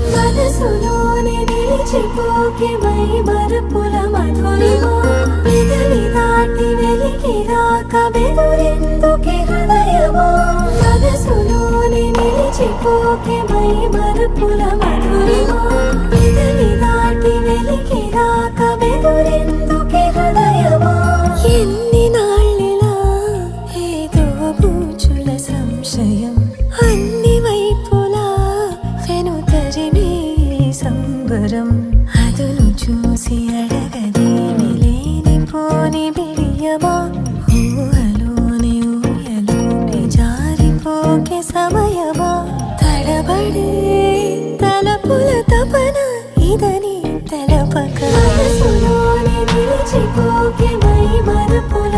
మనసులోనే నిలిచిపోకే మై మరపుల మధురిమా పెదవి దాటి వెలికి రాక బెదురెందుకే హృదయమా మనసులోనే నిలిచిపోకే మై మరపుల మధురిమా పెదవి దాటి వెలికి రాక బెదురెందుకే హృదయమా ఎన్ని నాళ్ళిలా ఏదో బూచుల సంశయం అన్ని వైపులా వెనుతరిమే సంబరం అదును చూసి అడగదేమి లేనిపోని బిడియమా ఊహలోని ఊయలోని జారిపోకే సమయమా తడబడే తలపుల తపన ఇదని తెలపక మనసులోని నిలిచిపోకే మై మరపుల